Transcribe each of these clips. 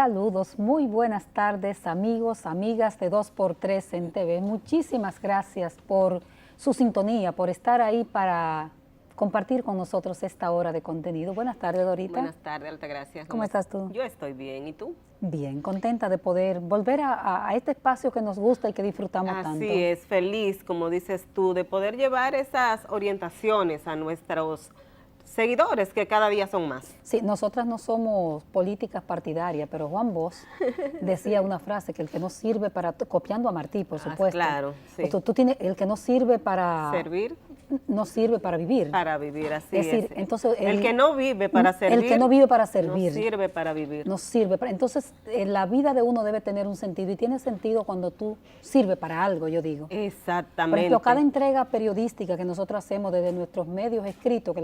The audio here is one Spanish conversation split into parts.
Saludos, muy buenas tardes amigos, amigas de 2x3 en TV. Muchísimas gracias por su sintonía, por estar ahí para compartir con nosotros esta hora de contenido. Buenas tardes, Dorita. Buenas tardes, Altagracia. ¿Cómo estás tú? Yo estoy bien, ¿y tú? Bien, contenta de poder volver a este espacio que nos gusta y que disfrutamos tanto. Así es, feliz, como dices tú, de poder llevar esas orientaciones a nuestros seguidores, que cada día son más. Sí, nosotras no somos políticas partidarias, pero Juan Bosch decía una frase, que el que no sirve para, copiando a Martí, por supuesto. Claro, sí. Tú tienes, el que no sirve para... Servir. No sirve para vivir. Para vivir, así es. Decir, entonces, el que no vive para servir. El que no vive para servir. No sirve para vivir. No sirve para... Entonces, la vida de uno debe tener un sentido, y tiene sentido cuando tú sirves para algo, yo digo. Exactamente. Por ejemplo, cada entrega periodística que nosotros hacemos desde nuestros medios escritos, que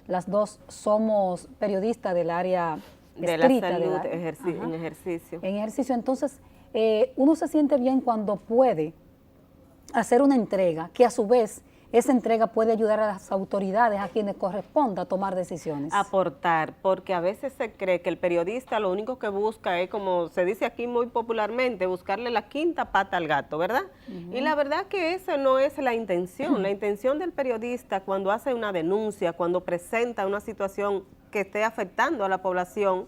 las dos somos periodistas del área escrita. De la salud, en ejercicio. En ejercicio. Entonces, uno se siente bien cuando puede hacer una entrega, que a su vez esa entrega puede ayudar a las autoridades, a quienes corresponda a tomar decisiones. Aportar, porque a veces se cree que el periodista lo único que busca es, como se dice aquí muy popularmente, buscarle la quinta pata al gato, ¿verdad? Y la verdad que esa no es la intención. La intención del periodista, cuando hace una denuncia, cuando presenta una situación que esté afectando a la población,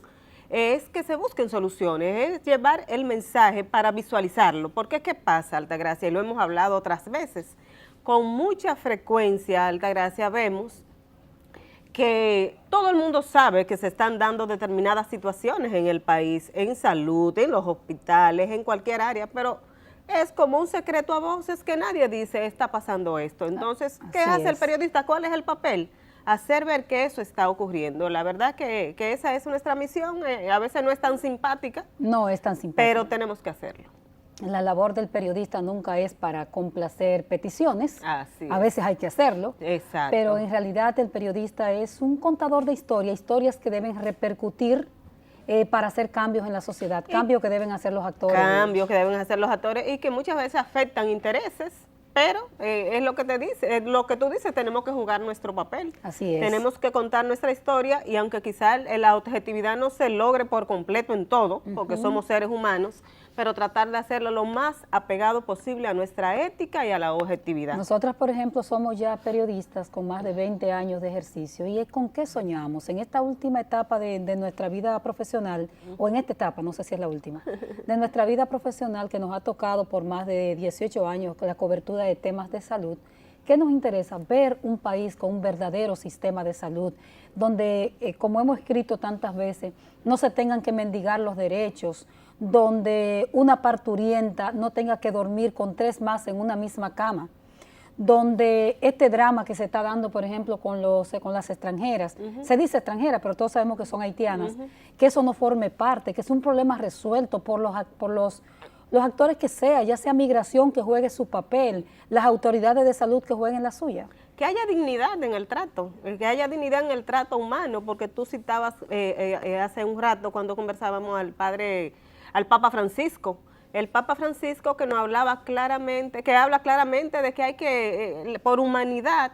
es que se busquen soluciones, es llevar el mensaje para visualizarlo. Porque ¿qué pasa, Altagracia? Y lo hemos hablado otras veces. Con mucha frecuencia, Altagracia, vemos que todo el mundo sabe que se están dando determinadas situaciones en el país, en salud, en los hospitales, en cualquier área, pero es como un secreto a voces que nadie dice, está pasando esto. Entonces, ¿qué hace el periodista? ¿Cuál es el papel? Hacer ver que eso está ocurriendo. La verdad que esa es nuestra misión, a veces no es tan simpática. No es tan simpática. Pero tenemos que hacerlo. La labor del periodista nunca es para complacer peticiones, a veces hay que hacerlo, exacto, pero en realidad el periodista es un contador de historias que deben repercutir para hacer cambios en la sociedad, cambios que deben hacer los actores. Cambios que deben hacer los actores y que muchas veces afectan intereses, pero es lo que te dice, es lo que tú dices, tenemos que jugar nuestro papel. Así es. Tenemos que contar nuestra historia y aunque quizás la objetividad no se logre por completo en todo, porque somos seres humanos, pero tratar de hacerlo lo más apegado posible a nuestra ética y a la objetividad. Nosotras, por ejemplo, somos ya periodistas con más de 20 años de ejercicio. ¿Y con qué soñamos? En esta última etapa de nuestra vida profesional, o en esta etapa, no sé si es la última, de nuestra vida profesional que nos ha tocado por más de 18 años la cobertura de temas de salud, ¿qué nos interesa? Ver un país con un verdadero sistema de salud, donde, como hemos escrito tantas veces, no se tengan que mendigar los derechos, donde una parturienta no tenga que dormir con 3 más en una misma cama, donde este drama que se está dando, por ejemplo, con las extranjeras, se dice extranjeras, pero todos sabemos que son haitianas, que eso no forme parte, que es un problema resuelto por los actores que sea, ya sea migración que juegue su papel, las autoridades de salud que jueguen la suya. Que haya dignidad en el trato, humano, porque tú citabas hace un rato cuando conversábamos al Papa Francisco. El Papa Francisco que nos hablaba claramente, que habla claramente de que hay que, por humanidad,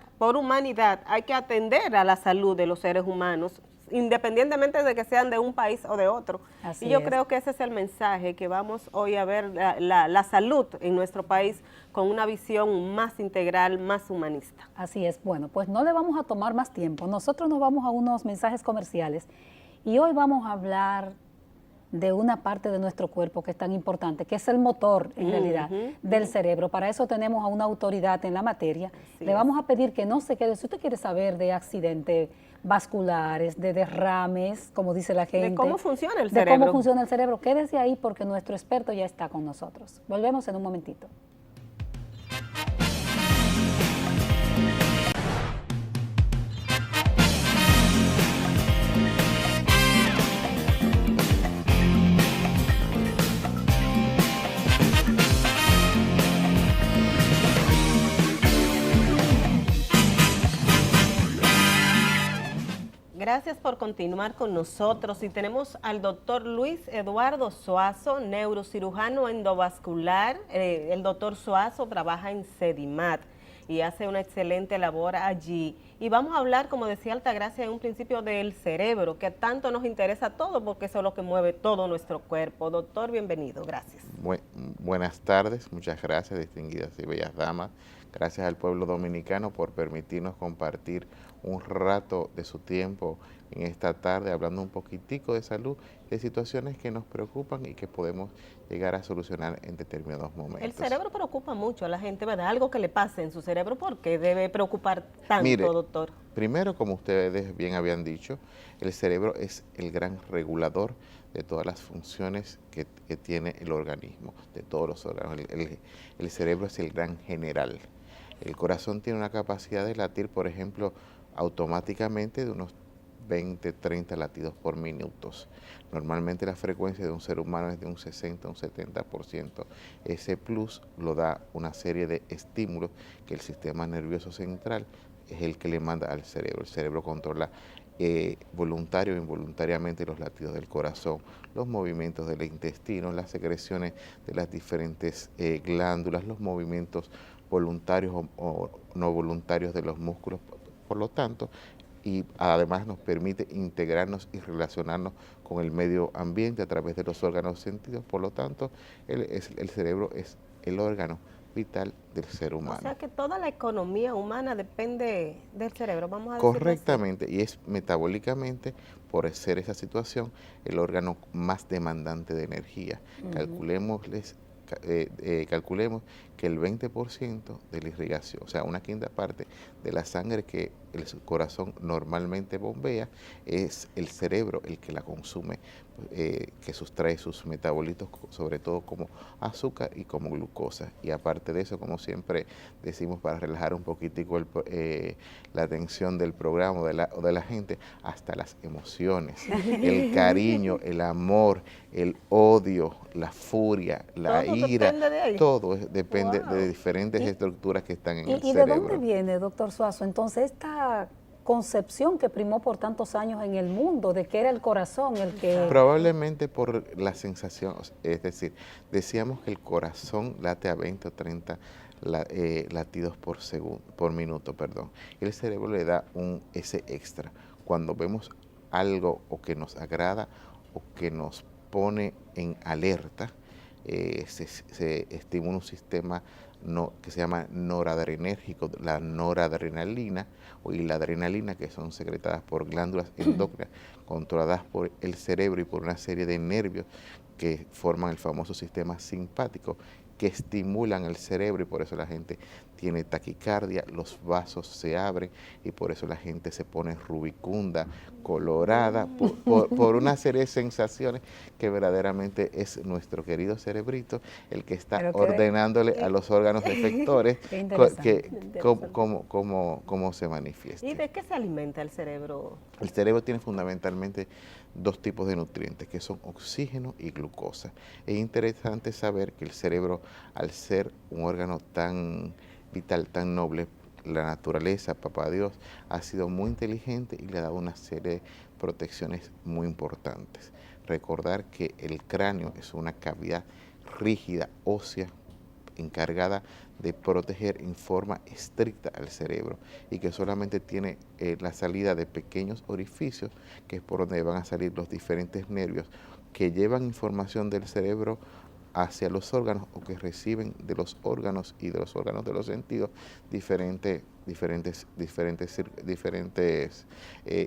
hay que atender a la salud de los seres humanos, independientemente de que sean de un país o de otro. Así y yo es. creo que ese es el mensaje, que vamos hoy a ver la salud en nuestro país con una visión más integral, más humanista. Así es. Bueno, pues no le vamos a tomar más tiempo. Nosotros nos vamos a unos mensajes comerciales y hoy vamos a hablar de una parte de nuestro cuerpo que es tan importante, que es el motor, en realidad, del cerebro. Para eso tenemos a una autoridad en la materia. Le vamos a pedir que no se quede, si usted quiere saber de accidentes vasculares, de derrames, como dice la gente. De cómo funciona el cerebro. De cómo funciona el cerebro. Quédese ahí porque nuestro experto ya está con nosotros. Volvemos en un momentito. Gracias por continuar con nosotros y tenemos al doctor Luis Eduardo Suazo, neurocirujano endovascular. El doctor Suazo trabaja en Sedimat y hace una excelente labor allí. Y vamos a hablar, como decía Altagracia en un principio, del cerebro, que tanto nos interesa a todos porque eso es lo que mueve todo nuestro cuerpo. Doctor, bienvenido, gracias. Buenas tardes, muchas gracias, distinguidas y bellas damas. Gracias al pueblo dominicano por permitirnos compartir un rato de su tiempo en esta tarde, hablando un poquitico de salud, de situaciones que nos preocupan y que podemos llegar a solucionar en determinados momentos. El cerebro preocupa mucho a la gente, ¿verdad? Algo que le pase en su cerebro, ¿por qué debe preocupar tanto, Mire, doctor? Primero, como ustedes bien habían dicho, el cerebro es el gran regulador de todas las funciones que tiene el organismo, de todos los órganos. El cerebro es el gran general. El corazón tiene una capacidad de latir, por ejemplo, automáticamente de unos 20, 30 latidos por minutos. Normalmente la frecuencia de un ser humano es de un 60, un 70%. Ese plus lo da una serie de estímulos que el sistema nervioso central es el que le manda al cerebro. El cerebro controla voluntario o involuntariamente los latidos del corazón, los movimientos del intestino, las secreciones de las diferentes glándulas, los movimientos voluntarios o no voluntarios de los músculos. Por lo tanto, y además nos permite integrarnos y relacionarnos con el medio ambiente a través de los órganos sentidos. Por lo tanto, el cerebro es el órgano vital del ser humano. O sea que toda la economía humana depende del cerebro, vamos a decirlo Correctamente, así. Y es metabólicamente, por ser esa situación, el órgano más demandante de energía. Calculemos que el 20% de la irrigación, o sea, una quinta parte de la sangre que el corazón normalmente bombea, es el cerebro el que la consume, que sustrae sus metabolitos, sobre todo como azúcar y como glucosa. Y aparte de eso, como siempre decimos, para relajar un poquitico la atención del programa o de la gente, hasta las emociones, el cariño, el amor, el odio, la furia, la ira, todo depende de diferentes estructuras que están en el cerebro. ¿Y de dónde viene, doctor Suazo, entonces esta concepción que primó por tantos años en el mundo de que era el corazón el que... Probablemente por la sensación, es decir, decíamos que el corazón late a 20 o 30 latidos por minuto, perdón. El cerebro le da ese extra. Cuando vemos algo o que nos agrada o que nos pone en alerta, se estimula un sistema que se llama noradrenérgico, la noradrenalina y la adrenalina, que son secretadas por glándulas endócrinas controladas por el cerebro y por una serie de nervios que forman el famoso sistema simpático, que estimulan el cerebro, y por eso la gente tiene taquicardia, los vasos se abren y por eso la gente se pone rubicunda, colorada, por una serie de sensaciones que verdaderamente es nuestro querido cerebrito el que está ordenándole a los órganos efectores cómo se manifiesta. ¿Y de qué se alimenta el cerebro? El cerebro tiene fundamentalmente dos tipos de nutrientes, que son oxígeno y glucosa. Es interesante saber que el cerebro, al ser un órgano tan vital, tan noble, la naturaleza, papá Dios, ha sido muy inteligente y le ha dado una serie de protecciones muy importantes. Recordar que el cráneo es una cavidad rígida, ósea, encargada de proteger en forma estricta al cerebro y que solamente tiene la salida de pequeños orificios, que es por donde van a salir los diferentes nervios que llevan información del cerebro hacia los órganos o que reciben de los órganos y de los órganos de los sentidos diferentes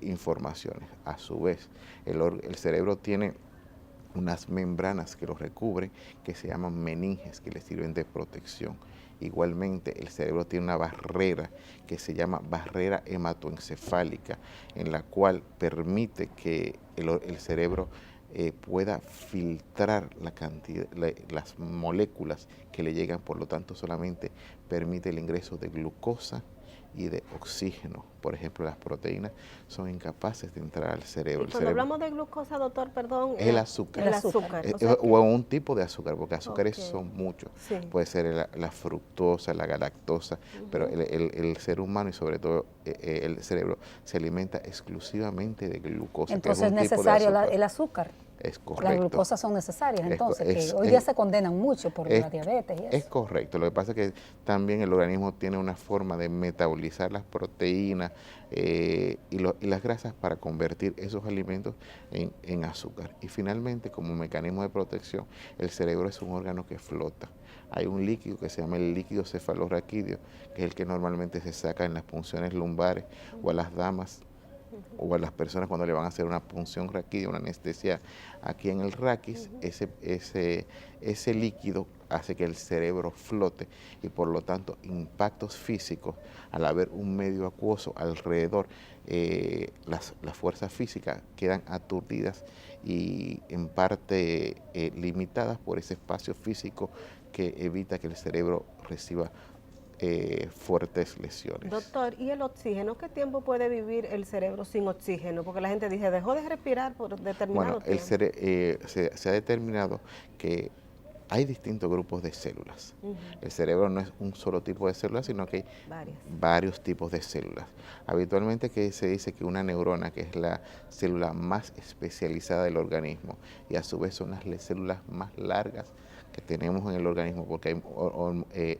informaciones. A su vez, el cerebro tiene unas membranas que lo recubren, que se llaman meninges, que le sirven de protección. Igualmente, el cerebro tiene una barrera que se llama barrera hematoencefálica, en la cual permite que el cerebro pueda filtrar las moléculas que le llegan, por lo tanto solamente permite el ingreso de glucosa y de oxígeno. Por ejemplo, las proteínas son incapaces de entrar al cerebro. Y cuando hablamos de glucosa, doctor, perdón, es el azúcar. El azúcar. O un tipo de azúcar, porque azúcares son muchos. Sí. Puede ser la fructosa, la galactosa, pero el ser humano y sobre todo el cerebro se alimenta exclusivamente de glucosa. Entonces es necesario el azúcar. Es Las correcto. glucosas son necesarias, entonces, Es- que hoy día se condenan mucho por es- la diabetes y Es eso. correcto, lo que pasa es que también el organismo tiene una forma de metabolizar las proteínas y las grasas para convertir esos alimentos en azúcar. Y finalmente, como mecanismo de protección, el cerebro es un órgano que flota. Hay un líquido que se llama el líquido cefalorraquídeo, que es el que normalmente se saca en las punciones lumbares o a las damas o a las personas cuando le van a hacer una punción raquídea, una anestesia aquí en el raquis, ese líquido hace que el cerebro flote y por lo tanto impactos físicos, al haber un medio acuoso alrededor, las fuerzas físicas quedan aturdidas y en parte limitadas por ese espacio físico que evita que el cerebro reciba fuertes lesiones. Doctor, ¿y el oxígeno? ¿Qué tiempo puede vivir el cerebro sin oxígeno? Porque la gente dice, dejó de respirar por determinado Bueno, tiempo. se ha determinado que hay distintos grupos de células. El cerebro no es un solo tipo de células, sino que hay varios tipos de células. Habitualmente que se dice que una neurona, que es la célula más especializada del organismo, y a su vez son las células más largas que tenemos en el organismo, porque hay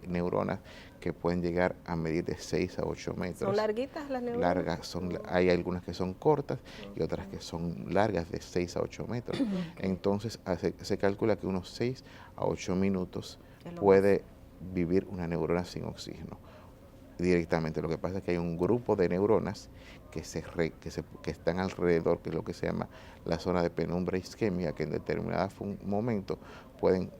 neuronas que pueden llegar a medir de 6 a 8 metros. ¿Son larguitas las neuronas? Hay algunas que son cortas y otras que son largas de 6 a 8 metros. Entonces se calcula que unos 6 a 8 minutos puede vivir una neurona sin oxígeno directamente. Lo que pasa es que hay un grupo de neuronas que están alrededor, que es lo que se llama la zona de penumbra isquémica, que en determinados momentos pueden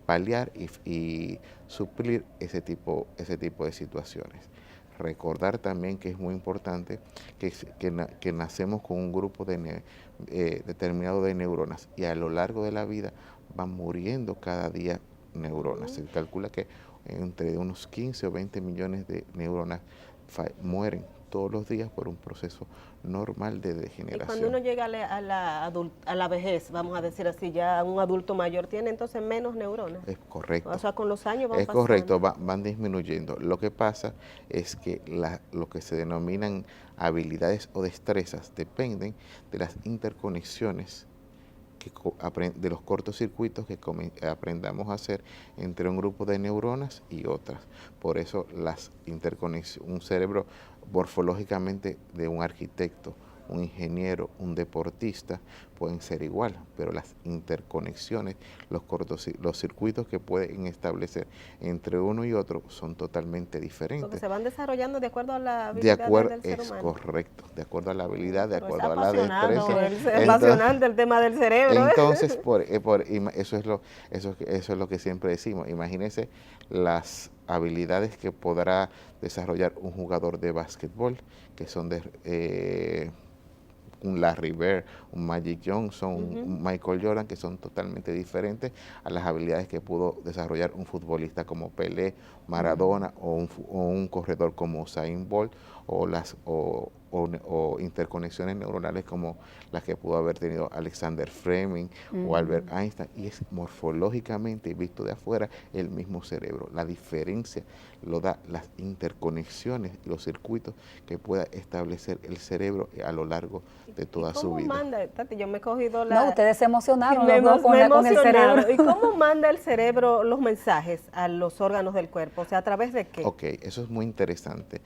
paliar y suplir ese tipo de situaciones. Recordar también que es muy importante que nacemos con un grupo determinado de neuronas y a lo largo de la vida van muriendo cada día neuronas. Se calcula que entre unos 15 o 20 millones de neuronas mueren todos los días por un proceso normal de degeneración. Y cuando uno llega a la vejez, vamos a decir así, ya un adulto mayor tiene entonces menos neuronas. Es correcto. O sea, con los años van Es pasando. correcto, van disminuyendo. Lo que pasa es que lo que se denominan habilidades o destrezas dependen de las interconexiones de los cortocircuitos que aprendamos a hacer entre un grupo de neuronas y otras. Por eso las interconexiones, un cerebro morfológicamente de un arquitecto, un ingeniero, un deportista, pueden ser igual, pero las interconexiones, los circuitos que pueden establecer entre uno y otro son totalmente diferentes. Porque se van desarrollando de acuerdo a la habilidad del ser humano. Es correcto, de acuerdo a la habilidad, de Pero acuerdo a la destreza. Es apasionante el tema del cerebro. Entonces, eso es lo que siempre decimos. Imagínense las habilidades que podrá desarrollar un jugador de básquetbol, que son un Larry Bird, un Magic Johnson, un Michael Jordan, que son totalmente diferentes a las habilidades que pudo desarrollar un futbolista como Pelé, Maradona o un corredor como Usain Bolt o interconexiones neuronales como las que pudo haber tenido Alexander Fleming o Albert Einstein, y es morfológicamente visto de afuera el mismo cerebro. La diferencia lo da las interconexiones, los circuitos que pueda establecer el cerebro a lo largo de toda su vida. ¿Cómo manda, Tati? Yo me he cogido No, ustedes se emocionaron me los dos con el cerebro. ¿Y cómo manda el cerebro los mensajes a los órganos del cuerpo? O sea, ¿a través de qué? Ok, eso es muy interesante.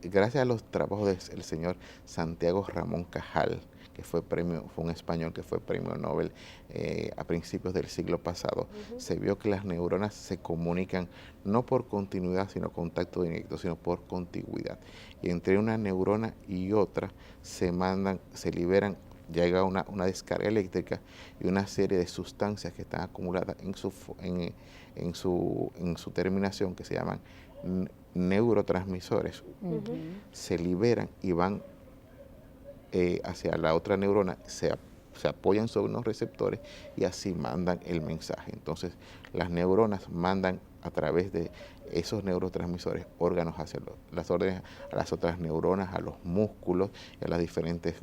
Gracias a los trabajos del señor Santiago Ramón Cajal, que fue un español que fue premio Nobel a principios del siglo pasado, se vio que las neuronas se comunican no por continuidad, sino contacto directo, sino por contigüidad. Y entre una neurona y otra se liberan, llega una descarga eléctrica y una serie de sustancias que están acumuladas en su terminación, que se llaman neurotransmisores, se liberan y van hacia la otra neurona, se apoyan sobre unos receptores y así mandan el mensaje. Entonces, las neuronas mandan a través de esos neurotransmisores órganos hacia las órdenes a las otras neuronas, a los músculos y a las diferentes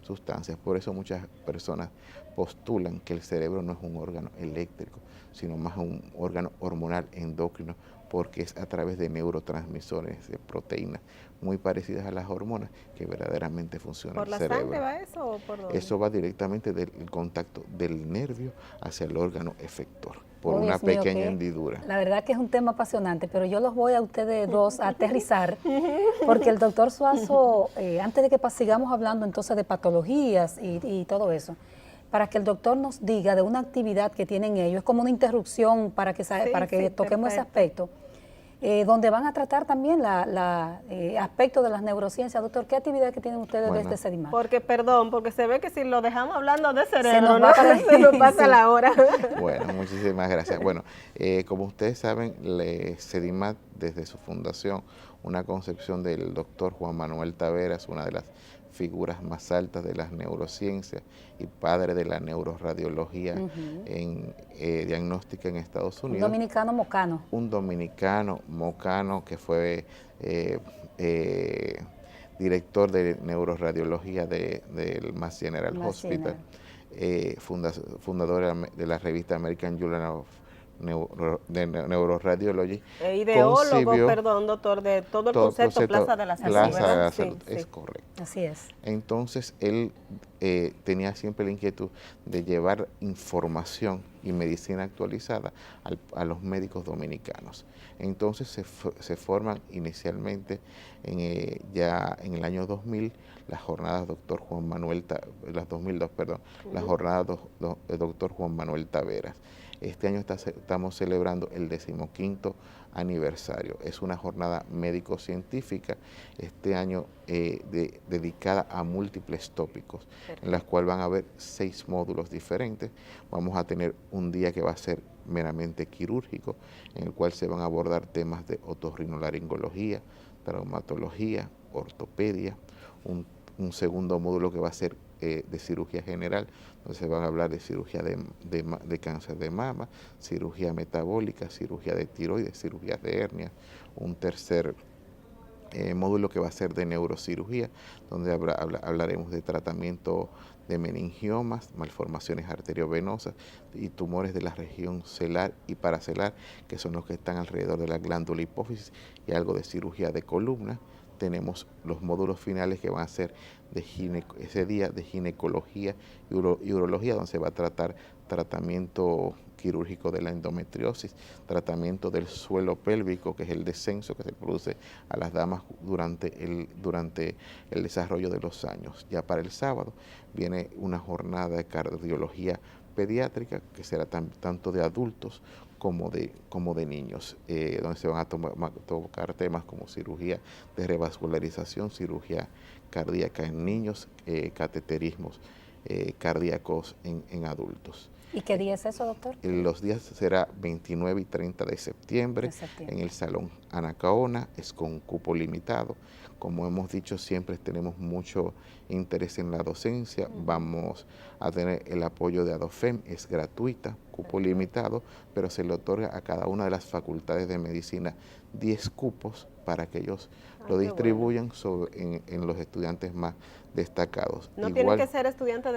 sustancias. Por eso muchas personas postulan que el cerebro no es un órgano eléctrico, sino más un órgano hormonal endocrino porque es a través de neurotransmisores, de proteínas muy parecidas a las hormonas que verdaderamente funcionan ¿Por el la cerebro. sangre va eso o por dónde? Eso va directamente del contacto del nervio hacia el órgano efector, por Oh, una Dios mío, pequeña que hendidura. la verdad que es un tema apasionante, pero yo los voy a ustedes dos a aterrizar, porque el doctor Suazo, antes de que sigamos hablando entonces de patologías y todo eso, para que el doctor nos diga de una actividad que tienen ellos, es como una interrupción para que, toquemos ese aspecto, donde van a tratar también aspectos de las neurociencias. Doctor, ¿qué actividad que tienen ustedes desde CEDIMAC? Porque, perdón, porque se ve que si lo dejamos hablando de cerebro, se nos pasa la hora. Bueno, muchísimas gracias. Bueno, como ustedes saben, CEDIMAC, desde su fundación, una concepción del doctor Juan Manuel Taveras, una de las figuras más altas de las neurociencias y padre de la neuroradiología en diagnóstica en Estados Unidos. Un dominicano mocano. Un dominicano mocano que fue director de neuroradiología del Mass General Hospital, fundador de la revista American Journal of Neuroradiology. Ideólogo, perdón, doctor, de todo el concepto Plaza de la Salud. Plaza de la Salud, sí, es correcto. Así es. Entonces, él tenía siempre la inquietud de llevar información y medicina actualizada a los médicos dominicanos. Entonces, se forman inicialmente, ya en el año 2000, las jornadas Dr. Juan Manuel, las 2002, perdón, las jornadas Dr. Juan Manuel Taveras. Este año estamos celebrando el 15º aniversario. Es una jornada médico-científica, este año dedicada a múltiples tópicos, en las cuales van a haber 6 módulos diferentes. Vamos a tener un día que va a ser meramente quirúrgico, en el cual se van a abordar temas de otorrinolaringología, traumatología, ortopedia. Un segundo módulo que va a ser de cirugía general, donde se van a hablar de cirugía de cáncer de mama, cirugía metabólica, cirugía de tiroides, cirugía de hernia. Un tercer módulo que va a ser de neurocirugía, donde hablaremos de tratamiento de meningiomas, malformaciones arteriovenosas y tumores de la región celar y paracelar, que son los que están alrededor de la glándula hipófisis, y algo de cirugía de columna. Tenemos los módulos finales que van a ser ese día de ginecología y urología, donde se va a tratar tratamiento quirúrgico de la endometriosis, tratamiento del suelo pélvico, que es el descenso que se produce a las damas durante el desarrollo de los años. Ya para el sábado viene una jornada de cardiología pediátrica, que será tanto de adultos como de niños, donde se van a tocar temas como cirugía de revascularización, cirugía cardíaca en niños, cateterismos cardíacos en adultos. ¿Y qué día es eso, doctor? Los días será 29 y 30 de septiembre en el Salón Anacaona, es con cupo limitado. Como hemos dicho, siempre tenemos mucho interés en la docencia. Vamos a tener el apoyo de ADOFEM, es gratuita, cupo limitado, pero se le otorga a cada una de las facultades de medicina 10 cupos para que ellos lo distribuyan en los estudiantes más destacados. No tienen que ser estudiantes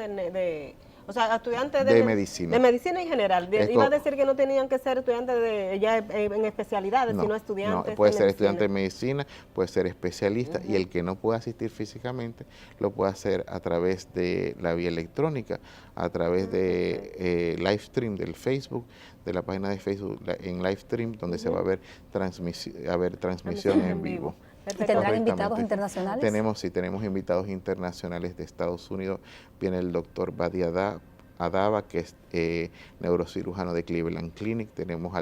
o sea, estudiantes de medicina. De medicina en general. Iba a decir que no tenían que ser estudiantes en especialidades, sino estudiantes. No, puede ser estudiante de medicina, puede ser especialista, y el que no pueda asistir físicamente lo puede hacer a través de la vía electrónica, a través de live stream del Facebook, de la página de Facebook en live stream, donde se va a ver transmisión en vivo. ¿Y tendrán invitados internacionales? Tenemos invitados internacionales de Estados Unidos. Viene el doctor Badi Adaba, que es neurocirujano de Cleveland Clinic. Tenemos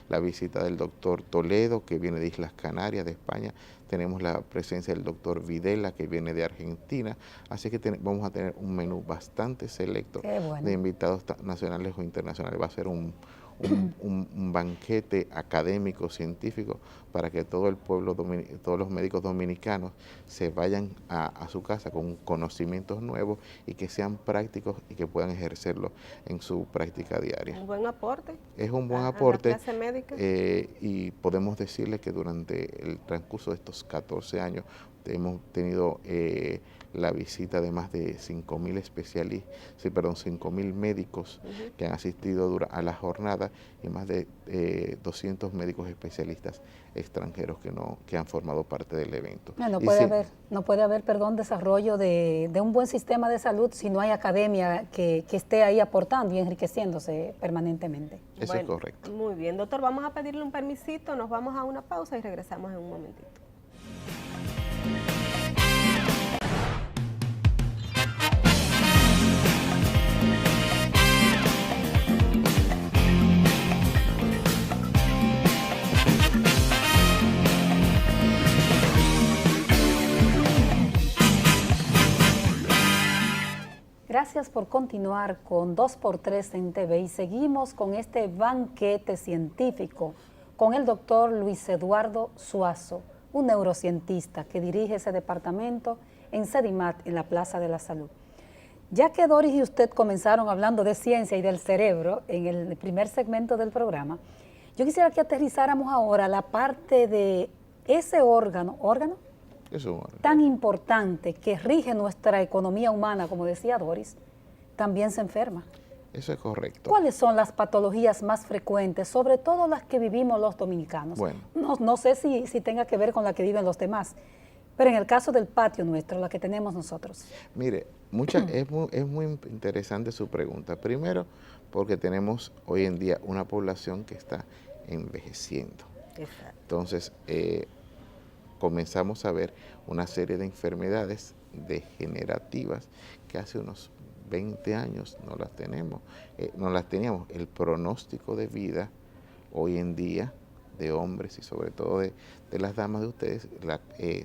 la visita del doctor Toledo, que viene de Islas Canarias, de España. Tenemos la presencia del doctor Videla, que viene de Argentina. Así que vamos a tener un menú bastante selecto de invitados nacionales o internacionales. Va a ser un banquete académico, científico, para que todo el pueblo, todos los médicos dominicanos se vayan a su casa con conocimientos nuevos y que sean prácticos y que puedan ejercerlo en su práctica diaria. Un buen aporte. Es un buen aporte. A la clase médica. Y podemos decirle que durante el transcurso de estos 14 años hemos tenido la visita de más de 5.000 5.000 médicos que han asistido a la jornada y más de 200 médicos especialistas extranjeros que han formado parte del evento. No puede haber, desarrollo de un buen sistema de salud si no hay academia que esté ahí aportando y enriqueciéndose permanentemente. Eso es correcto. Muy bien, doctor, vamos a pedirle un permisito, nos vamos a una pausa y regresamos en un momentito. Gracias por continuar con 2x3 en TV y seguimos con este banquete científico con el doctor Luis Eduardo Suazo, un neurocientista que dirige ese departamento en Sedimat, en la Plaza de la Salud. Ya que Doris y usted comenzaron hablando de ciencia y del cerebro en el primer segmento del programa, yo quisiera que aterrizáramos ahora la parte de ese órgano tan importante que rige nuestra economía humana, como decía Doris, también se enferma. Eso es correcto. ¿Cuáles son las patologías más frecuentes, sobre todo las que vivimos los dominicanos? Bueno. No sé si tenga que ver con la que viven los demás, pero en el caso del patio nuestro, la que tenemos nosotros. Mire, es muy interesante su pregunta. Primero, porque tenemos hoy en día una población que está envejeciendo. Exacto. Entonces, comenzamos a ver una serie de enfermedades degenerativas que hace unos 20 años no las teníamos. El pronóstico de vida hoy en día de hombres y sobre todo de las damas de ustedes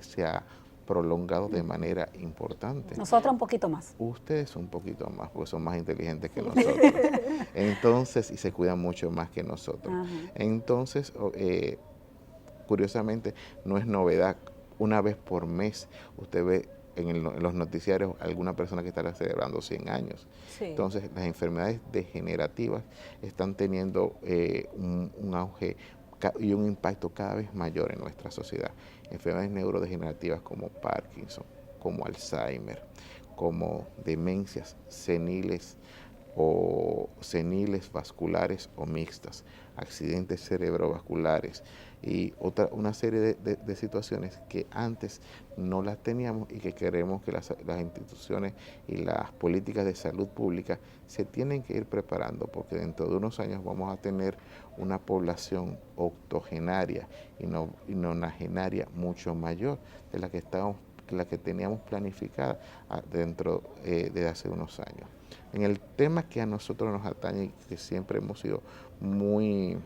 se ha prolongado de manera importante. Nosotros un poquito más. Ustedes un poquito más, porque son más inteligentes que nosotros. Entonces, y se cuidan mucho más que nosotros. Ajá. Entonces, curiosamente, no es novedad. Una vez por mes usted ve en los noticiarios alguna persona que estará celebrando 100 años. Sí. Entonces, las enfermedades degenerativas están teniendo un auge y un impacto cada vez mayor en nuestra sociedad. Enfermedades neurodegenerativas como Parkinson, como Alzheimer, como demencias seniles vasculares o mixtas, accidentes cerebrovasculares y una serie de situaciones que antes no las teníamos y que queremos que las instituciones y las políticas de salud pública se tienen que ir preparando, porque dentro de unos años vamos a tener una población octogenaria y nonagenaria mucho mayor de la que teníamos planificada dentro de hace unos años. En el tema que a nosotros nos atañe y que siempre hemos sido muy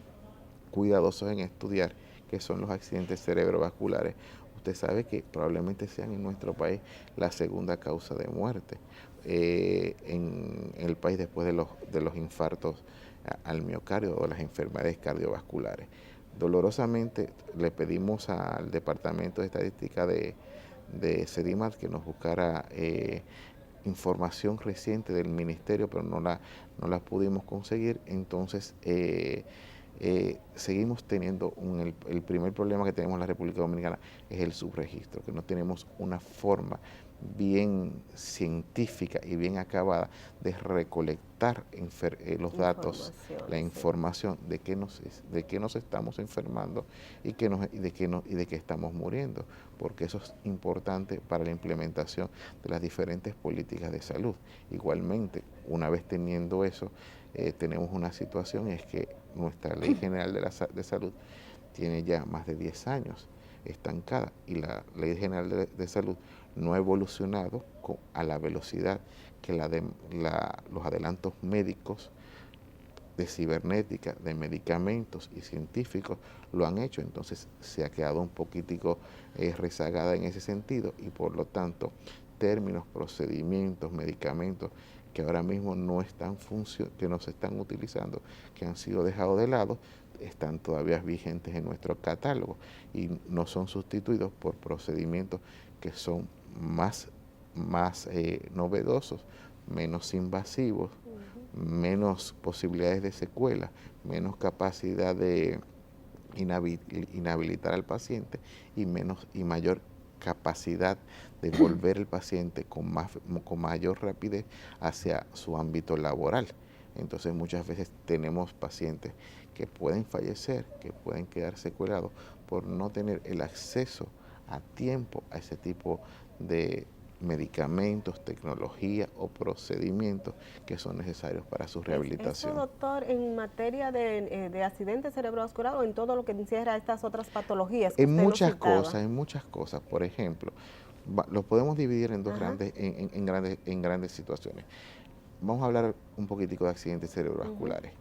cuidadosos en estudiar, que son los accidentes cerebrovasculares, usted sabe que probablemente sean en nuestro país la segunda causa de muerte en el país después de los infartos al miocardio o las enfermedades cardiovasculares. Dolorosamente le pedimos al Departamento de Estadística de Sedimat que nos buscara información reciente del ministerio, pero no la pudimos conseguir. Entonces seguimos teniendo el primer problema que tenemos en la República Dominicana es el subregistro, que no tenemos una forma bien científica y bien acabada de recolectar los datos, la información de qué nos estamos enfermando y de qué estamos muriendo, porque eso es importante para la implementación de las diferentes políticas de salud. Igualmente, una vez teniendo eso, tenemos una situación, es que nuestra Ley General de Salud tiene ya más de 10 años estancada y la Ley General de Salud no ha evolucionado a la velocidad que los adelantos médicos de cibernética, de medicamentos y científicos lo han hecho. Entonces se ha quedado un poquitico rezagada en ese sentido y por lo tanto términos, procedimientos, medicamentos que ahora mismo que no se están utilizando, que han sido dejados de lado, están todavía vigentes en nuestro catálogo y no son sustituidos por procedimientos que son más novedosos, menos invasivos, menos posibilidades de secuela, menos capacidad de inhabilitar al paciente y mayor capacidad de volver el paciente con mayor rapidez hacia su ámbito laboral. Entonces muchas veces tenemos pacientes que pueden fallecer, que pueden quedar secuelados por no tener el acceso a tiempo a ese tipo de medicamentos, tecnología o procedimientos que son necesarios para su rehabilitación. ¿Eso, doctor, en materia de accidente cerebrovascular o en todo lo que encierra estas otras patologías que En usted nos muchas citaba? cosas, en muchas cosas. Por ejemplo, lo podemos dividir en dos grandes, en grandes situaciones. Vamos a hablar un poquitico de accidentes cerebrovasculares.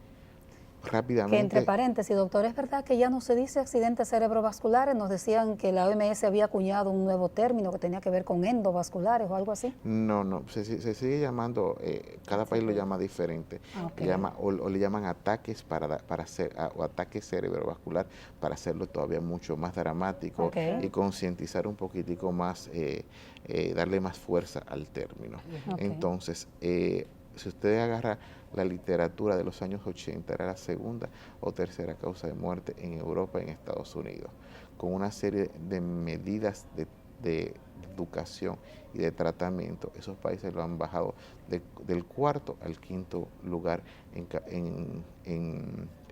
Que entre Rápidamente, paréntesis, doctor, ¿es verdad que ya no se dice accidentes cerebrovasculares? Nos decían que la OMS había acuñado un nuevo término que tenía que ver con endovasculares o algo así. no, se sigue llamando, cada país lo llama diferente, Ok. o le llaman ataques o ataque cerebrovascular para hacerlo todavía mucho más dramático Ok. y concientizar un poquitico más, darle más fuerza al término. Ok. Entonces, si usted agarra la literatura de los años 80, era la segunda o tercera causa de muerte en Europa y en Estados Unidos, con una serie de medidas de educación y de tratamiento. Esos países lo han bajado del cuarto al quinto lugar en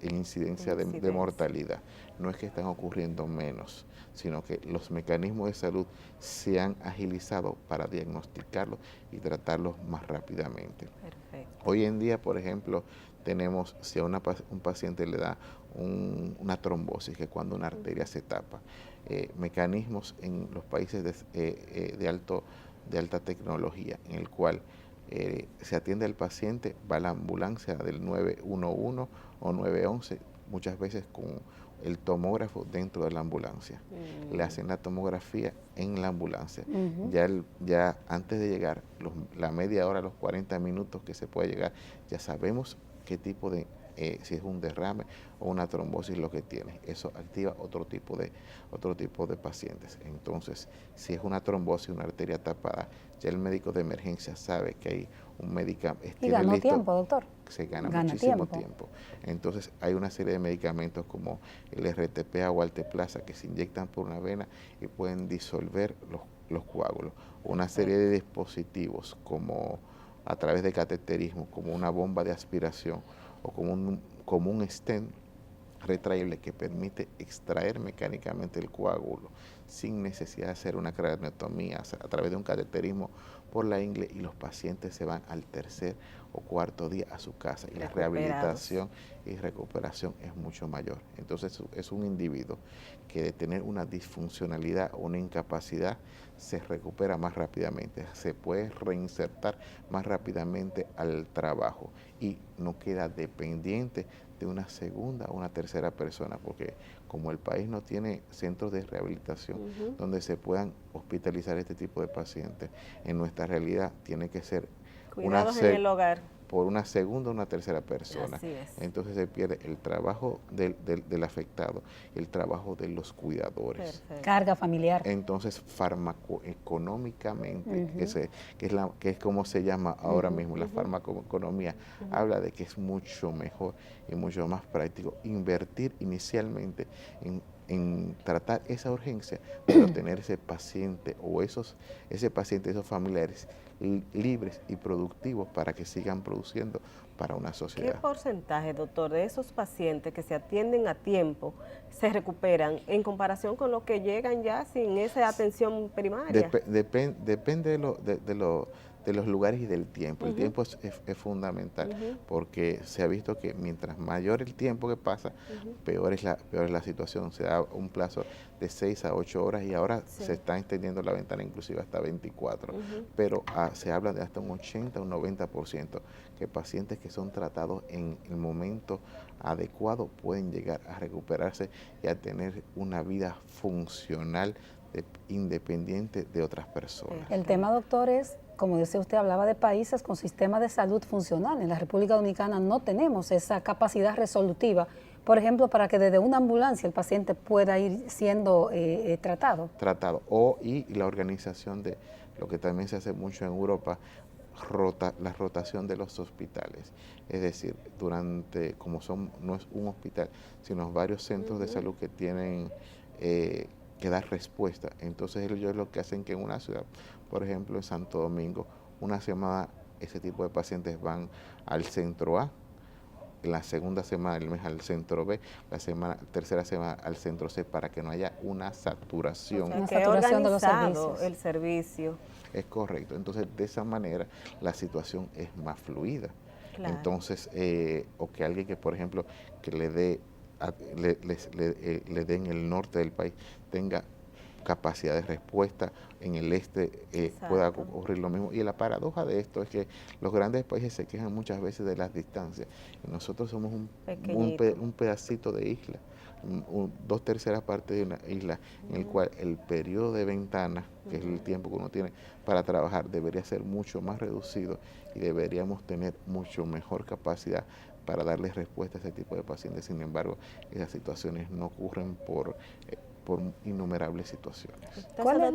incidencia de mortalidad. No es que están ocurriendo menos, sino que los mecanismos de salud se han agilizado para diagnosticarlos y tratarlos más rápidamente. Perfecto. Hoy en día, por ejemplo, tenemos, si a un paciente le da una trombosis, que es cuando una arteria se tapa, mecanismos en los países de alta tecnología, en el cual se atiende al paciente, va a la ambulancia del 911 o 911, muchas veces con el tomógrafo dentro de la ambulancia. Le hacen la tomografía en la ambulancia. Ya antes de llegar, la media hora, los 40 minutos que se puede llegar, ya sabemos qué tipo de, si es un derrame o una trombosis lo que tiene. Eso activa otro tipo de pacientes. Entonces, si es una trombosis, una arteria tapada, ya el médico de emergencia sabe que hay un medicamento. Y ganó tiempo, doctor. Se gana Gana muchísimo tiempo. Entonces, hay una serie de medicamentos como el RTPA o Alteplasa que se inyectan por una vena y pueden disolver los coágulos. Una serie de dispositivos como a través de cateterismo, como una bomba de aspiración o como un stent retraíble que permite extraer mecánicamente el coágulo sin necesidad de hacer una craneotomía, a través de un cateterismo por la ingle, y los pacientes se van al tercer o cuarto día a su casa y la rehabilitación y recuperación es mucho mayor. Entonces es un individuo que de tener una disfuncionalidad o una incapacidad se recupera más rápidamente, se puede reinsertar más rápidamente al trabajo y no queda dependiente de una segunda o una tercera persona, porque como el país no tiene centros de rehabilitación donde se puedan hospitalizar este tipo de pacientes, en nuestra realidad tiene que ser Cuidados en el hogar. por una segunda o una tercera persona. Así es. Entonces se pierde el trabajo del afectado, el trabajo de los cuidadores. Perfecto. Carga familiar. Entonces, farmacoeconómicamente, que es como se llama ahora mismo la farmacoeconomía, habla de que es mucho mejor y mucho más práctico invertir inicialmente en tratar esa urgencia, pero tener ese paciente o ese paciente, esos familiares libres y productivos para que sigan produciendo para una ¿Qué sociedad. porcentaje, doctor, de esos pacientes que se atienden a tiempo se recuperan en comparación con los que llegan ya sin esa atención primaria? Depende de los lugares y del tiempo. El tiempo es fundamental porque se ha visto que mientras mayor el tiempo que pasa, peor es la situación. Se da un plazo de 6 a 8 horas y ahora se está extendiendo la ventana inclusive hasta 24. Pero se habla de hasta un 80 o un 90% que pacientes que son tratados en el momento adecuado pueden llegar a recuperarse y a tener una vida funcional independiente de otras personas. El tema, doctor, es, como decía usted, hablaba de países con sistemas de salud funcional. En la República Dominicana no tenemos esa capacidad resolutiva, por ejemplo, para que desde una ambulancia el paciente pueda ir siendo tratado. Y la organización de lo que también se hace mucho en Europa, la rotación de los hospitales. Es decir, no es un hospital, sino varios centros de salud que tienen que dar respuesta. Entonces ellos lo que hacen que en una ciudad, por ejemplo en Santo Domingo, una semana ese tipo de pacientes van al centro A, en la segunda semana del mes al centro B, tercera semana al centro C, para que no haya una saturación. O sea, Una que saturación de los organizado servicios. el servicio. Es correcto. Entonces, de esa manera, la situación es más fluida. Claro. Entonces, o que alguien que, por ejemplo, que le dé le dé en el norte del país, tenga capacidad de respuesta en el este, pueda ocurrir lo mismo. Y la paradoja de esto es que los grandes países se quejan muchas veces de las distancias. Y nosotros somos un pedacito de isla, 2/3 partes de una isla, en el cual el periodo de ventana, que es el tiempo que uno tiene para trabajar, debería ser mucho más reducido y deberíamos tener mucho mejor capacidad para darles respuesta a ese tipo de pacientes. Sin embargo, esas situaciones no ocurren por innumerables situaciones. ¿Cuál es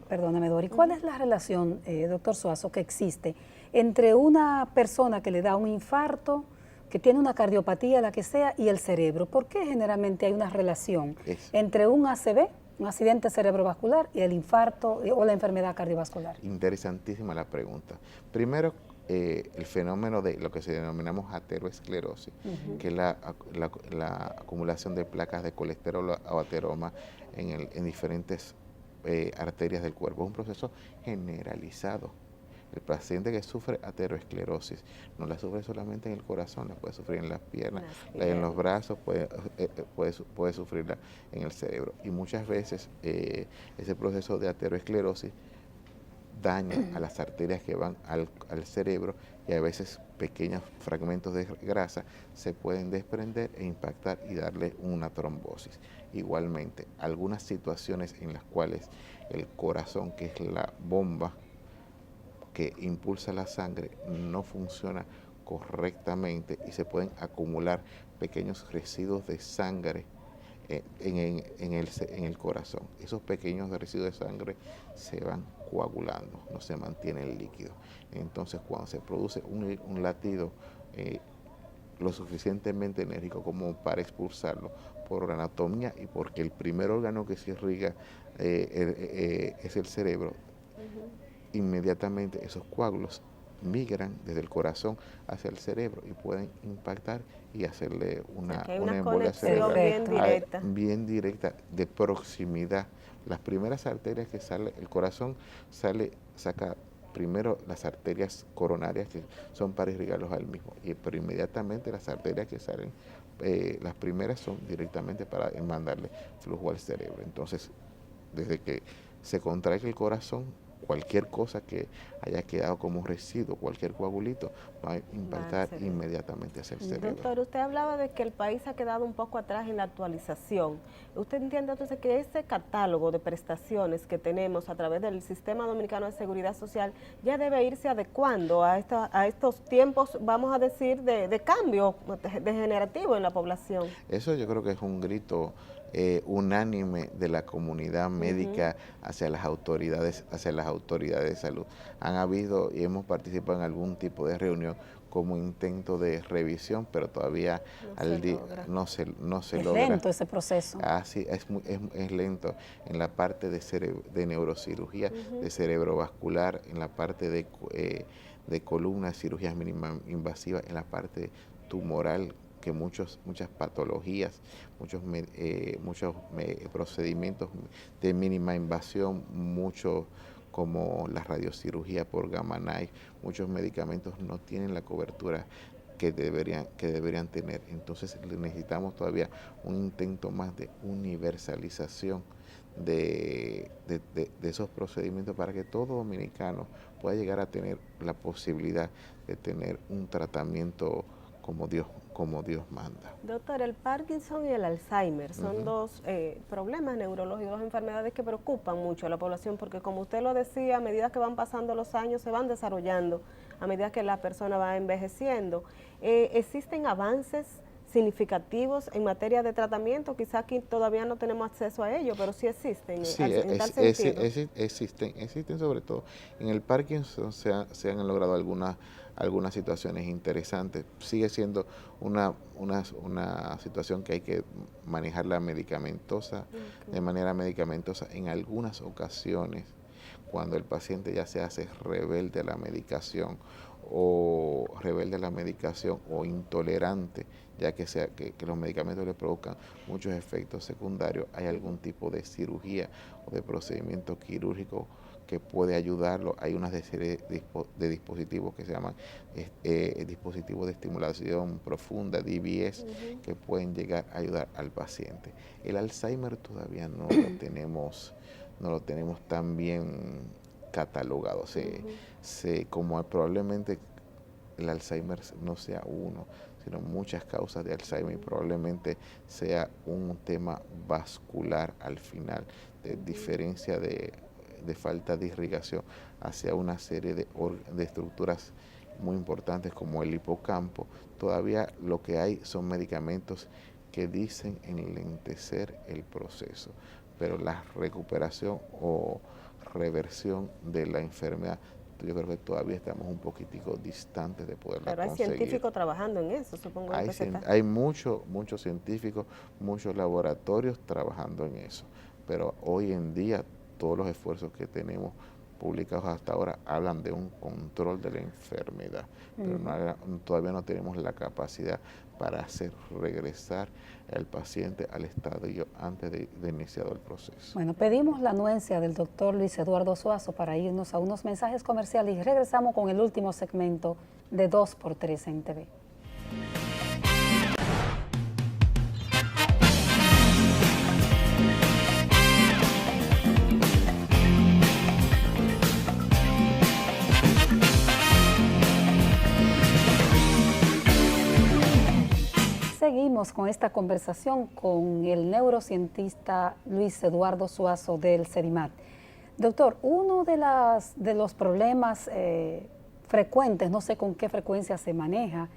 perdóname, Dori, cuál es la relación, doctor Suazo, que existe entre una persona que le da un infarto, que tiene una cardiopatía, la que sea, y el cerebro? ¿Por qué generalmente hay una relación entre un ACV, un accidente cerebrovascular, y el infarto o la enfermedad cardiovascular? Interesantísima la pregunta. Primero, el fenómeno de lo que se denominamos ateroesclerosis, que es la acumulación de placas de colesterol o ateroma en diferentes arterias del cuerpo. Es un proceso generalizado. El paciente que sufre ateroesclerosis no la sufre solamente en el corazón, la puede sufrir en las piernas, en los brazos, puede sufrirla en el cerebro. Y muchas veces ese proceso de ateroesclerosis daña a las arterias que van al cerebro, y a veces pequeños fragmentos de grasa se pueden desprender e impactar y darle una trombosis. Igualmente, algunas situaciones en las cuales el corazón, que es la bomba que impulsa la sangre, no funciona correctamente y se pueden acumular pequeños residuos de sangre en el corazón. Esos pequeños residuos de sangre se van coagulando, no se mantiene el líquido. Entonces, cuando se produce un latido lo suficientemente enérgico como para expulsarlo por anatomía y porque el primer órgano que se irriga es el cerebro, inmediatamente esos coágulos migran desde el corazón hacia el cerebro y pueden impactar y hacerle una embolia cerebral bien directa, de proximidad. Las primeras arterias que sale, el corazón saca primero las arterias coronarias, que son para irrigarlos al mismo, pero inmediatamente las arterias que salen, las primeras son directamente para mandarle flujo al cerebro. Entonces, desde que se contrae el corazón, cualquier cosa que haya quedado como residuo, cualquier coagulito, va a impactar inmediatamente hacia el cerebro. Doctor, usted hablaba de que el país ha quedado un poco atrás en la actualización. ¿Usted entiende entonces que ese catálogo de prestaciones que tenemos a través del Sistema Dominicano de Seguridad Social ya debe irse adecuando a estos tiempos, vamos a decir, de cambio degenerativo en la población? Eso yo creo que es un grito unánime de la comunidad médica hacia las autoridades de salud. Han habido y hemos participado en algún tipo de reunión como intento de revisión, pero todavía no se logra. Es lento ese proceso. Sí, es lento en la parte de neurocirugía, de cerebrovascular, en la parte de columna, cirugías mínima invasivas, en la parte tumoral, que muchas patologías, muchos procedimientos de mínima invasión, muchos como la radiocirugía por gamma knife, muchos medicamentos no tienen la cobertura que deberían tener. Entonces necesitamos todavía un intento más de universalización de esos procedimientos para que todo dominicano pueda llegar a tener la posibilidad de tener un tratamiento como Dios manda. Doctor, el Parkinson y el Alzheimer son dos problemas neurológicos, dos enfermedades que preocupan mucho a la población, porque como usted lo decía, a medida que van pasando los años se van desarrollando, a medida que la persona va envejeciendo. ¿Existen avances significativos en materia de tratamiento. Quizá aquí todavía no tenemos acceso a ello, pero sí existen Sí, en tal sentido. existen sobre todo. En el Parkinson se han logrado algunas situaciones interesantes. Sigue siendo una situación que hay que manejarla medicamentosa, de manera medicamentosa en algunas ocasiones, cuando el paciente ya se hace rebelde a la medicación o intolerante, ya que los medicamentos le provocan muchos efectos secundarios, hay algún tipo de cirugía o de procedimiento quirúrgico que puede ayudarlo. Hay una serie de dispositivos que se llaman dispositivos de estimulación profunda, DBS, que pueden llegar a ayudar al paciente. El Alzheimer todavía no lo tenemos tan bien catalogado. Como probablemente el Alzheimer no sea uno, sino muchas causas de Alzheimer, y probablemente sea un tema vascular al final, de diferencia de falta de irrigación hacia una serie de estructuras muy importantes como el hipocampo. Todavía lo que hay son medicamentos que dicen enlentecer el proceso, pero la recuperación o reversión de la enfermedad, yo creo que todavía estamos un poquitico distantes de poderla conseguir. Pero hay científicos trabajando en eso, supongo. Hay muchos científicos, muchos laboratorios trabajando en eso, pero hoy en día todos los esfuerzos que tenemos publicados hasta ahora hablan de un control de la enfermedad, pero todavía no tenemos la capacidad para hacer regresar al paciente al estadio antes de iniciado el proceso. Bueno, pedimos la anuencia del doctor Luis Eduardo Suazo para irnos a unos mensajes comerciales y regresamos con el último segmento de 2x3 en TV. Seguimos con esta conversación con el neurocientista Luis Eduardo Suazo del CEDIMAT. Doctor, uno de los problemas frecuentes, no sé con qué frecuencia se maneja,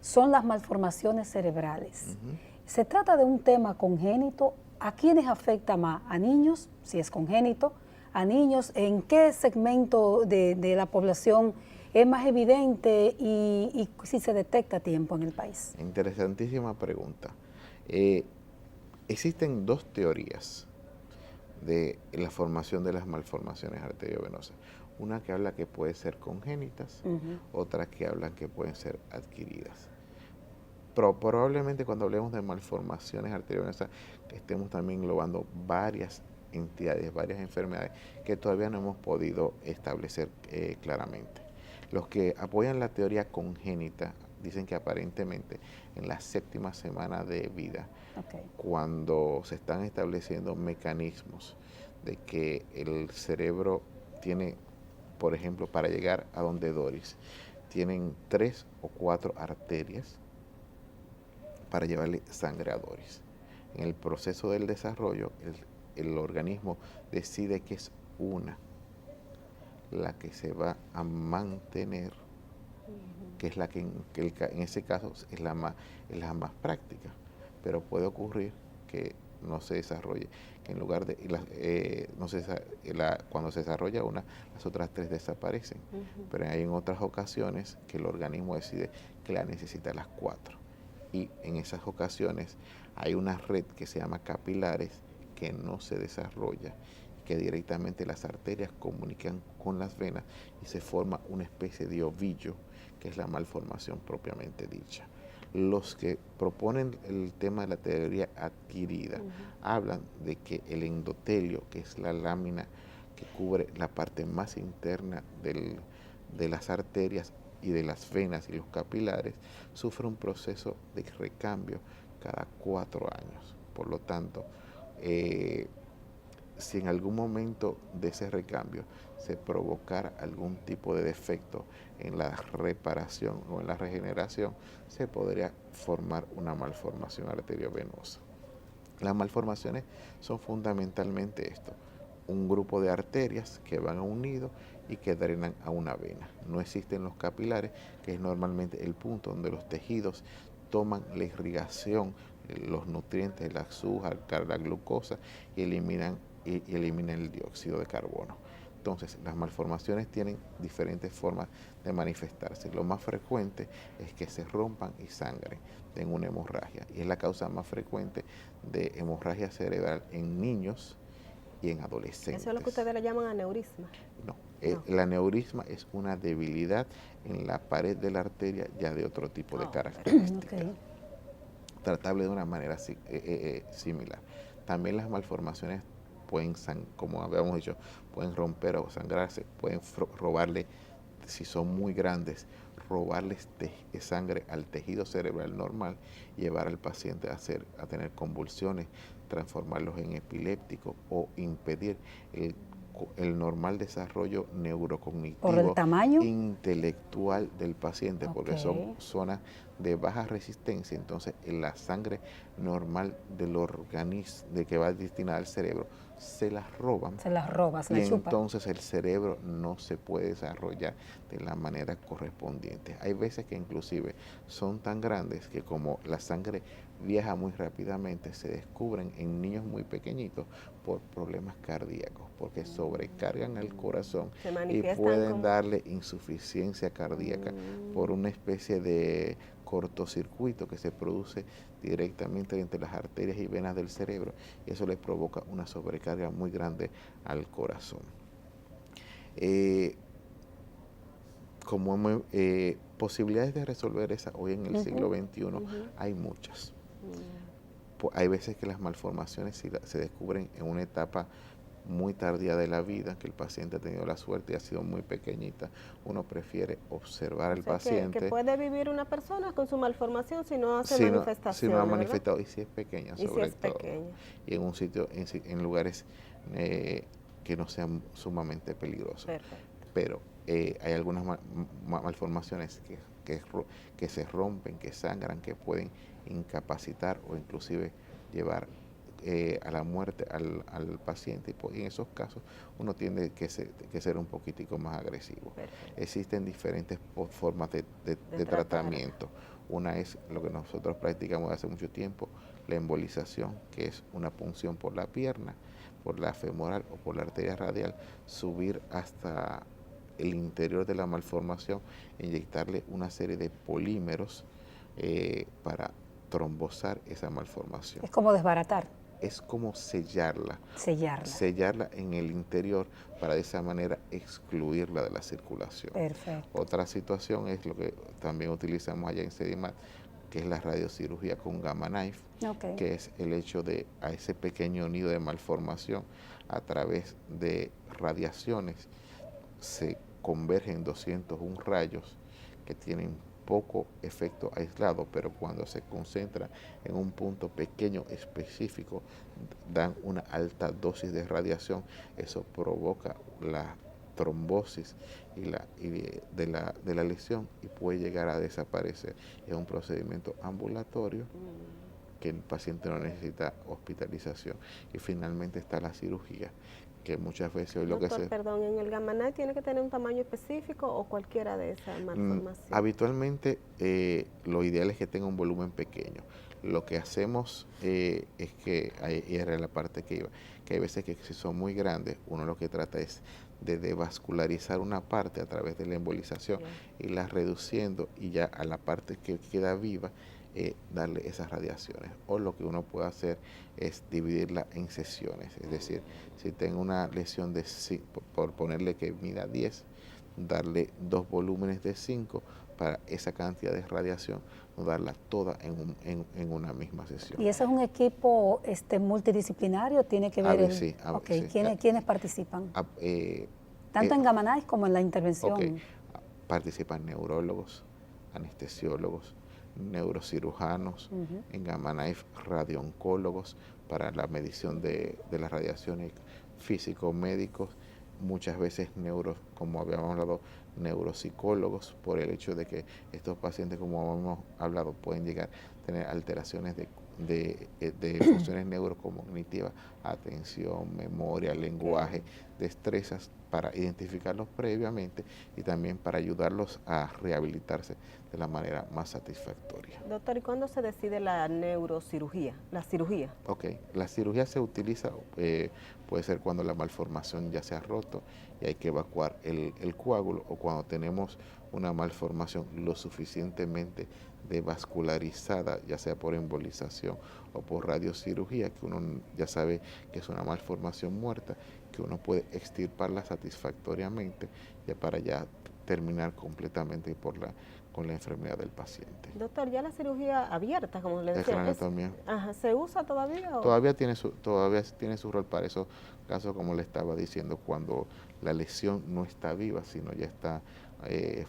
son las malformaciones cerebrales. Se trata de un tema congénito. ¿A quiénes afecta más? ¿A niños, si es congénito? ¿A niños? ¿En qué segmento de la población es más evidente y si se detecta a tiempo en el país? Interesantísima pregunta. Existen dos teorías de la formación de las malformaciones arteriovenosas. Una que habla que puede ser congénitas, otra que habla que pueden ser adquiridas. Pero probablemente cuando hablemos de malformaciones arteriovenosas estemos también englobando varias entidades, varias enfermedades que todavía no hemos podido establecer claramente. Los que apoyan la teoría congénita dicen que aparentemente en la 7ª semana de vida, cuando se están estableciendo mecanismos de que el cerebro tiene, por ejemplo, para llegar a donde Doris, tienen 3 o 4 arterias para llevarle sangre a Doris. En el proceso del desarrollo, el organismo decide que es una la que se va a mantener, que es la que en ese caso es la más práctica, pero puede ocurrir que no se desarrolle, que en lugar de cuando se desarrolla una, las otras 3 desaparecen, pero hay en otras ocasiones que el organismo decide que la necesita las 4, y en esas ocasiones hay una red que se llama capilares que no se desarrolla, que directamente las arterias comunican con las venas y se forma una especie de ovillo, que es la malformación propiamente dicha. Los que proponen el tema de la teoría adquirida hablan de que el endotelio, que es la lámina que cubre la parte más interna de las arterias y de las venas y los capilares, sufre un proceso de recambio cada 4 años. Por lo tanto, si en algún momento de ese recambio se provocara algún tipo de defecto en la reparación o en la regeneración, se podría formar una malformación arteriovenosa. Las malformaciones son fundamentalmente esto: un grupo de arterias que van a un nido y que drenan a una vena. No existen los capilares, que es normalmente el punto donde los tejidos toman la irrigación, los nutrientes, el azúcar, la glucosa y eliminan el dióxido de carbono. Entonces, las malformaciones tienen diferentes formas de manifestarse. Lo más frecuente es que se rompan y sangren, den una hemorragia, y es la causa más frecuente de hemorragia cerebral en niños y en adolescentes. ¿Eso es lo que ustedes le llaman aneurisma? No, el aneurisma es una debilidad en la pared de la arteria ya de otro tipo de características. Okay. Tratable de una manera similar. También las malformaciones pueden, como habíamos dicho, pueden romper o sangrarse, pueden robarle, si son muy grandes, robarles sangre al tejido cerebral normal, llevar al paciente a tener convulsiones, transformarlos en epilépticos o impedir el normal desarrollo neurocognitivo, ¿por el tamaño? intelectual del paciente, porque son zonas de baja resistencia. Entonces la sangre normal del organismo de que va destinada al cerebro se las roban, se la chupa. Entonces el cerebro no se puede desarrollar de la manera correspondiente. Hay veces que inclusive son tan grandes que, como la sangre viaja muy rápidamente, se descubren en niños muy pequeñitos por problemas cardíacos, porque sobrecargan el corazón y pueden darle insuficiencia cardíaca por una especie de cortocircuito que se produce directamente entre las arterias y venas del cerebro, y eso le provoca una sobrecarga muy grande al corazón. Posibilidades de resolver esa hoy en el siglo XXI hay muchas. Hay veces que las malformaciones se descubren en una etapa muy tardía de la vida, que el paciente ha tenido la suerte y ha sido muy pequeñita. Uno prefiere observar al paciente. Que puede vivir una persona con su malformación si no hace manifestaciones. Si no ha manifestado, y si es pequeña, sobre todo. Pequeña. Y en un sitio, en lugares que no sean sumamente peligrosos. Perfecto. Pero hay algunas malformaciones que se rompen, que sangran, que pueden incapacitar o inclusive llevar a la muerte al paciente, y en esos casos uno tiene que ser un poquitico más agresivo. Perfecto. Existen diferentes formas de tratamiento. Una es lo que nosotros practicamos hace mucho tiempo, la embolización, que es una punción por la pierna, por la femoral o por la arteria radial, subir hasta el interior de la malformación, inyectarle una serie de polímeros para trombosar esa malformación. Es como desbaratar. Es como sellarla en el interior, para de esa manera excluirla de la circulación. Perfecto. Otra situación es lo que también utilizamos allá en Sedimat, que es la radiocirugía con gamma knife, que es el hecho de a ese pequeño nido de malformación, a través de radiaciones se convergen 201 rayos que tienen poco efecto aislado, pero cuando se concentra en un punto pequeño específico, dan una alta dosis de radiación. Eso provoca la trombosis de la lesión y puede llegar a desaparecer. Es un procedimiento ambulatorio que el paciente no necesita hospitalización. Y finalmente está la cirugía, que muchas veces hoy Perdón, ¿en el gamma knife tiene que tener un tamaño específico o cualquiera de esas malformaciones? Habitualmente lo ideal es que tenga un volumen pequeño. Lo que hacemos es que, y era la parte que iba, que hay veces que si son muy grandes, uno lo que trata es de devascularizar una parte a través de la embolización, irla reduciendo, y ya a la parte que queda viva, darle esas radiaciones. O lo que uno puede hacer es dividirla en sesiones, es decir, si tengo una lesión por ponerle que mida 10, darle 2 volúmenes de 5 para esa cantidad de radiación, no darla toda en una misma sesión. ¿Y eso es un equipo multidisciplinario? ¿Tiene que ver? Sí. ¿Quiénes participan? Tanto en gamma knife como en la intervención. Participan neurólogos, anestesiólogos, neurocirujanos, en gamma knife radiooncólogos para la medición de las radiaciones, físico-médicos, muchas veces como habíamos hablado, neuropsicólogos, por el hecho de que estos pacientes, como hemos hablado, pueden llegar a tener alteraciones de funciones neurocognitivas atención, memoria, lenguaje, destrezas para identificarlos previamente y también para ayudarlos a rehabilitarse de la manera más satisfactoria. Doctor, ¿y cuándo se decide la neurocirugía, la cirugía? Ok, la cirugía se utiliza, puede ser cuando la malformación ya se ha roto y hay que evacuar el coágulo, o cuando tenemos una malformación lo suficientemente devascularizada, ya sea por embolización o por radiocirugía, que uno ya sabe que es una malformación muerta, que uno puede extirparla satisfactoriamente ya para ya terminar completamente con la enfermedad del paciente. Doctor, ya la cirugía abierta, como le El decía, craniotomía. ¿se usa todavía? Todavía tiene su rol para esos casos, como le estaba diciendo, cuando la lesión no está viva, sino ya está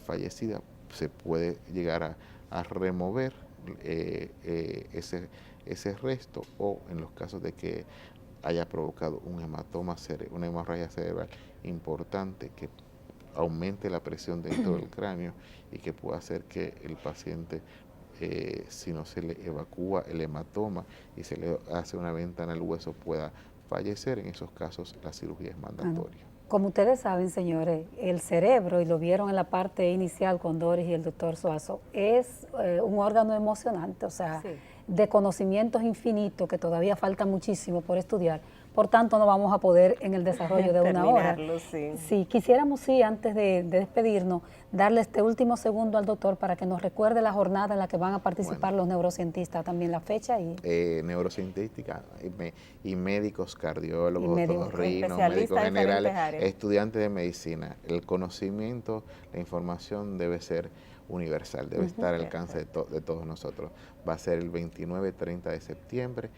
fallecida, se puede llegar a remover ese resto, o en los casos de que haya provocado un hematoma, una hemorragia cerebral importante que aumente la presión dentro del cráneo y que pueda hacer que el paciente, si no se le evacúa el hematoma y se le hace una ventana al hueso, pueda fallecer. En esos casos la cirugía es mandatoria. Como ustedes saben, señores, el cerebro, y lo vieron en la parte inicial con Doris y el doctor Suazo, es un órgano emocionante, o sea, sí, de conocimientos infinitos que todavía falta muchísimo por estudiar. Por tanto, no vamos a poder en el desarrollo de una hora. Sí, quisiéramos, sí, antes de despedirnos, darle este último segundo al doctor para que nos recuerde la jornada en la que van a participar los neurocientistas, también la fecha. Neurocientística y médicos, cardiólogos, otorrinos, médicos generales, estudiantes de medicina. El conocimiento, la información debe ser universal, debe estar al alcance de todos nosotros. Va a ser el 29-30 de septiembre,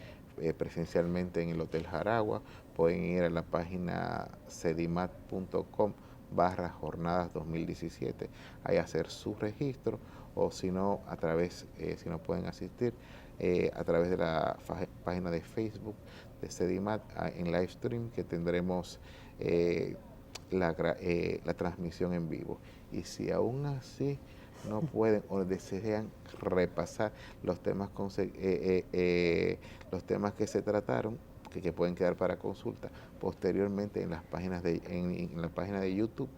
presencialmente en el Hotel Jaragua. Pueden ir a la página cedimat.com/jornadas 2017, ahí hacer su registro, o si no, a través, si no pueden asistir, a través de la página de Facebook de Cedimat en live stream, que tendremos la transmisión en vivo. Y si aún así no pueden o desean repasar los temas que se trataron, que pueden quedar para consulta posteriormente en las páginas en la página de YouTube,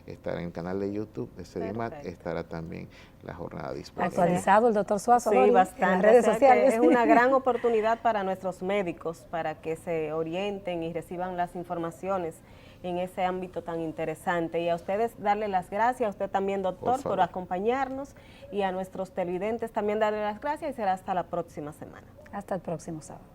estará en el canal de YouTube de Cedimat, estará también la jornada disponible. Actualizado el doctor Suazo, sí, bastante, en las redes sociales. Es una gran oportunidad para nuestros médicos, para que se orienten y reciban las informaciones en ese ámbito tan interesante. Y a ustedes darle las gracias, a usted también, doctor, por acompañarnos, y a nuestros televidentes también darle las gracias, y será hasta la próxima semana. Hasta el próximo sábado.